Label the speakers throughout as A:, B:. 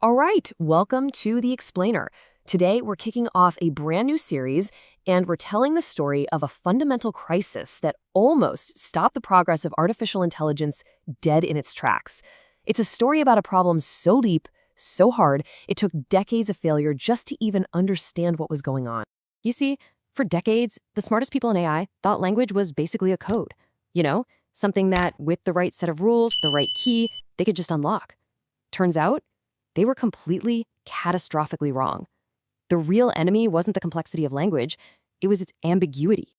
A: All right, welcome to The Explainer. Today, we're kicking off a brand new series, and we're telling the story of a fundamental crisis that almost stopped the progress of artificial intelligence dead in its tracks. It's a story about a problem so deep, so hard, it took decades of failure just to even understand what was going on. You see, for decades, the smartest people in AI thought language was basically a code. Something that, with the right set of rules, the right key, they could just unlock. Turns out, they were completely, catastrophically wrong. The real enemy wasn't the complexity of language, it was its ambiguity.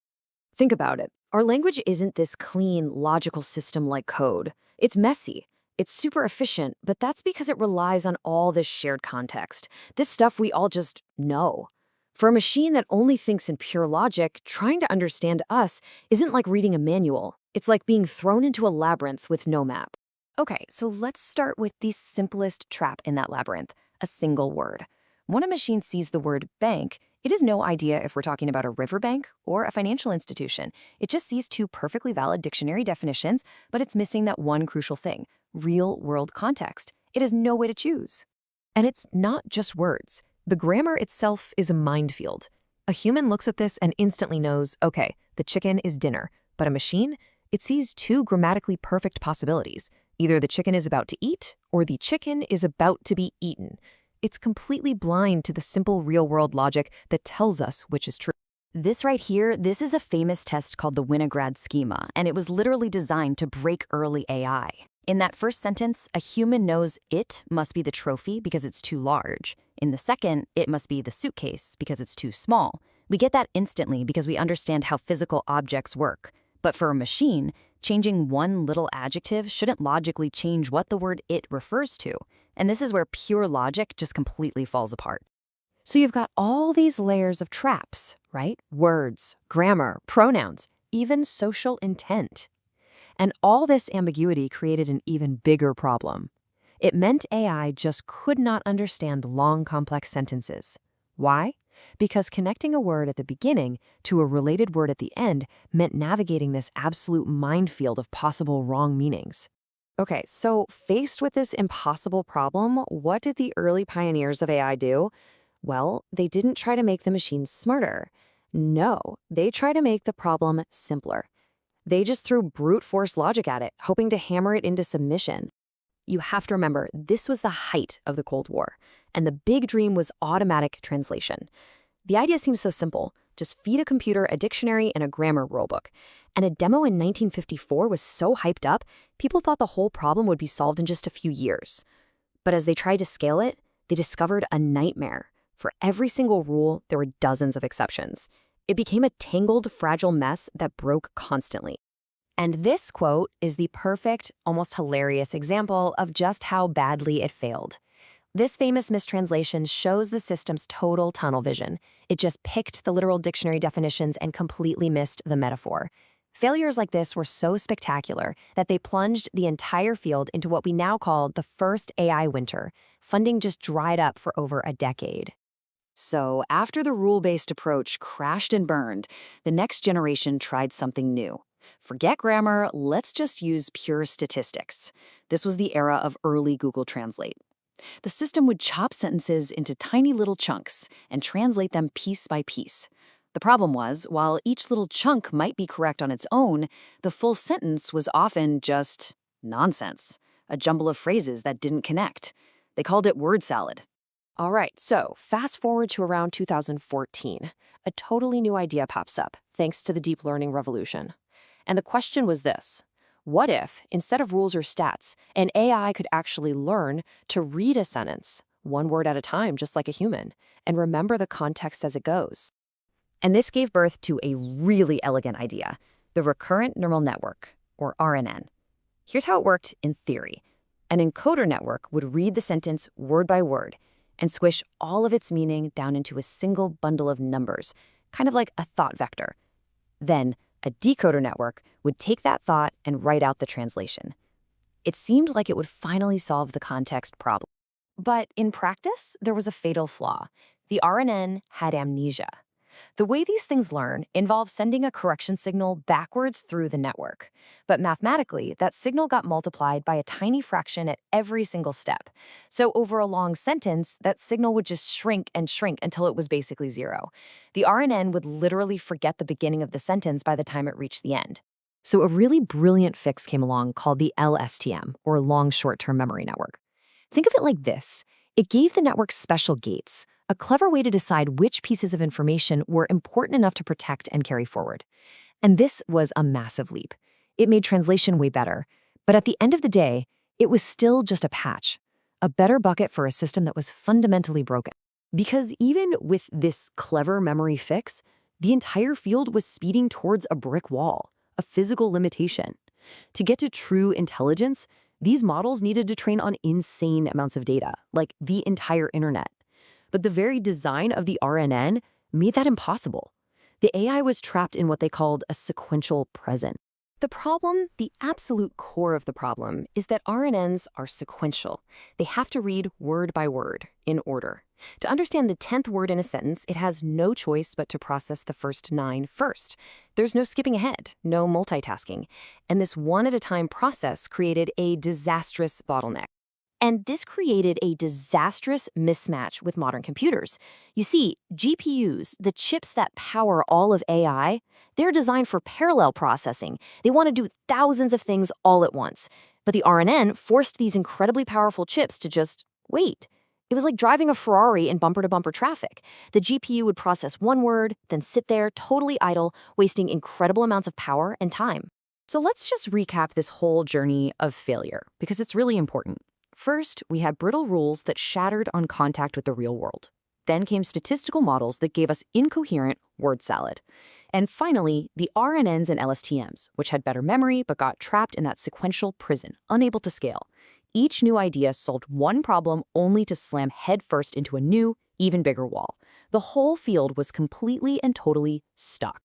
A: Think about it. Our language isn't this clean, logical system like code. It's messy. It's super efficient, but that's because it relies on all this shared context. This stuff we all just know. For a machine that only thinks in pure logic, trying to understand us isn't like reading a manual. It's like being thrown into a labyrinth with no map. Okay, so let's start with the simplest trap in that labyrinth, a single word. When a machine sees the word bank, it has no idea if we're talking about a riverbank or a financial institution. It just sees two perfectly valid dictionary definitions, but it's missing that one crucial thing, real-world context. It has no way to choose. And it's not just words. The grammar itself is a minefield. A human looks at this and instantly knows, okay, the chicken is dinner, but a machine, it sees two grammatically perfect possibilities. Either the chicken is about to eat, or the chicken is about to be eaten. It's completely blind to the simple real-world logic that tells us which is true.
B: This right here, this is a famous test called the Winograd Schema, and it was literally designed to break early AI. In that first sentence, a human knows it must be the trophy because it's too large. In the second, it must be the suitcase because it's too small. We get that instantly because we understand how physical objects work. But for a machine, changing one little adjective shouldn't logically change what the word it refers to. And this is where pure logic just completely falls apart.
A: So you've got all these layers of traps, right? Words, grammar, pronouns, even social intent. And all this ambiguity created an even bigger problem. It meant AI just could not understand long, complex sentences. Why? Because connecting a word at the beginning to a related word at the end meant navigating this absolute minefield of possible wrong meanings. Okay, so faced with this impossible problem, what did the early pioneers of AI do? Well, they didn't try to make the machines smarter. No, they tried to make the problem simpler. They just threw brute force logic at it, hoping to hammer it into submission. You have to remember, this was the height of the Cold War, and the big dream was automatic translation. The idea seems so simple. Just feed a computer a dictionary and a grammar rulebook. And a demo in 1954 was so hyped up, people thought the whole problem would be solved in just a few years. But as they tried to scale it, they discovered a nightmare. For every single rule, there were dozens of exceptions. It became a tangled, fragile mess that broke constantly. And this quote is the perfect, almost hilarious example of just how badly it failed. This famous mistranslation shows the system's total tunnel vision. It just picked the literal dictionary definitions and completely missed the metaphor. Failures like this were so spectacular that they plunged the entire field into what we now call the first AI winter. Funding just dried up for over a decade.
B: So after the rule-based approach crashed and burned, the next generation tried something new. Forget grammar, let's just use pure statistics. This was the era of early Google Translate. The system would chop sentences into tiny little chunks and translate them piece by piece. The problem was, while each little chunk might be correct on its own, the full sentence was often just nonsense, a jumble of phrases that didn't connect. They called it word salad.
A: All right, so fast forward to around 2014. A totally new idea pops up, thanks to the deep learning revolution. And the question was this: what if, instead of rules or stats, an AI could actually learn to read a sentence, one word at a time, just like a human, and remember the context as it goes? And this gave birth to a really elegant idea, the recurrent neural network, or RNN. Here's how it worked in theory. An encoder network would read the sentence word by word and squish all of its meaning down into a single bundle of numbers, kind of like a thought vector. Then, a decoder network would take that thought and write out the translation. It seemed like it would finally solve the context problem. But in practice, there was a fatal flaw. The RNN had amnesia.
B: The way these things learn involves sending a correction signal backwards through the network. But mathematically, that signal got multiplied by a tiny fraction at every single step. So over a long sentence, that signal would just shrink and shrink until it was basically zero. The RNN would literally forget the beginning of the sentence by the time it reached the end. So a really brilliant fix came along called the LSTM, or Long Short-Term Memory Network. Think of it like this. It gave the network special gates, a clever way to decide which pieces of information were important enough to protect and carry forward. And this was a massive leap. It made translation way better, but at the end of the day, it was still just a patch, a better bucket for a system that was fundamentally broken. Because even with this clever memory fix, the entire field was speeding towards a brick wall, a physical limitation. To get to true intelligence, these models needed to train on insane amounts of data, like the entire internet. But the very design of the RNN made that impossible. The AI was trapped in what they called a sequential present. The problem, the absolute core of the problem, is that RNNs are sequential. They have to read word by word, in order. To understand the 10th word in a sentence, it has no choice but to process the first 9 first. There's no skipping ahead, no multitasking. And this one-at-a-time process created a disastrous bottleneck. And this created a disastrous mismatch with modern computers. You see, GPUs, the chips that power all of AI, they're designed for parallel processing. They want to do thousands of things all at once. But the RNN forced these incredibly powerful chips to just wait. It was like driving a Ferrari in bumper-to-bumper traffic. The GPU would process one word, then sit there totally idle, wasting incredible amounts of power and time. So let's just recap this whole journey of failure, because it's really important. First, we had brittle rules that shattered on contact with the real world. Then came statistical models that gave us incoherent word salad. And finally, the RNNs and LSTMs, which had better memory but got trapped in that sequential prison, unable to scale. Each new idea solved one problem only to slam headfirst into a new, even bigger wall. The whole field was completely and totally stuck.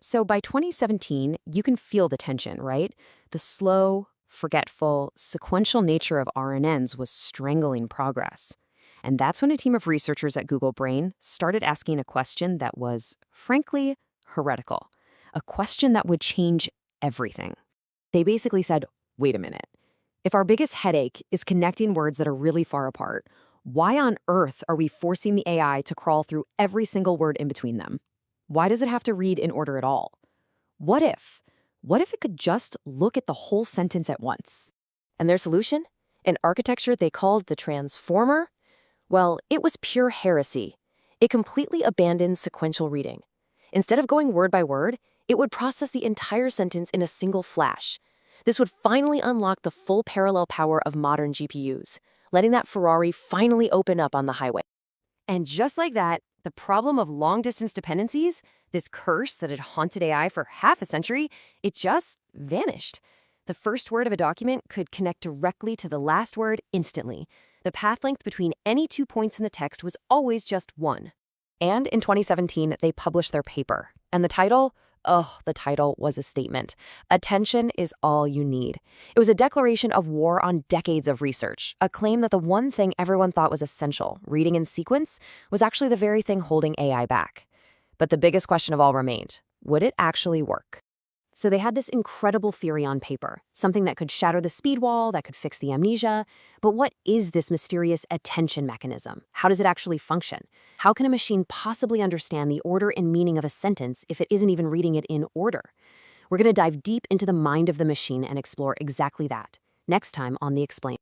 B: So by 2017, you can feel the tension, right? The slow, forgetful, sequential nature of RNNs was strangling progress. And that's when a team of researchers at Google Brain started asking a question that was, frankly, heretical. A question that would change everything. They basically said, wait a minute. If our biggest headache is connecting words that are really far apart, why on earth are we forcing the AI to crawl through every single word in between them? Why does it have to read in order at all? What if it could just look at the whole sentence at once? And their solution? An architecture they called the transformer? Well, it was pure heresy. It completely abandoned sequential reading. Instead of going word by word, it would process the entire sentence in a single flash. This would finally unlock the full parallel power of modern GPUs, letting that Ferrari finally open up on the highway. And just like that, the problem of long-distance dependencies, this curse that had haunted AI for half a century, it just vanished. The first word of a document could connect directly to the last word instantly. The path length between any 2 points in the text was always just 1. And in 2017, they published their paper. And the title was a statement. Attention is all you need. It was a declaration of war on decades of research, a claim that the one thing everyone thought was essential, reading in sequence, was actually the very thing holding AI back. But the biggest question of all remained, would it actually work? So they had this incredible theory on paper, something that could shatter the speed wall, that could fix the amnesia. But what is this mysterious attention mechanism? How does it actually function? How can a machine possibly understand the order and meaning of a sentence if it isn't even reading it in order? We're going to dive deep into the mind of the machine and explore exactly that next time on The Explainer.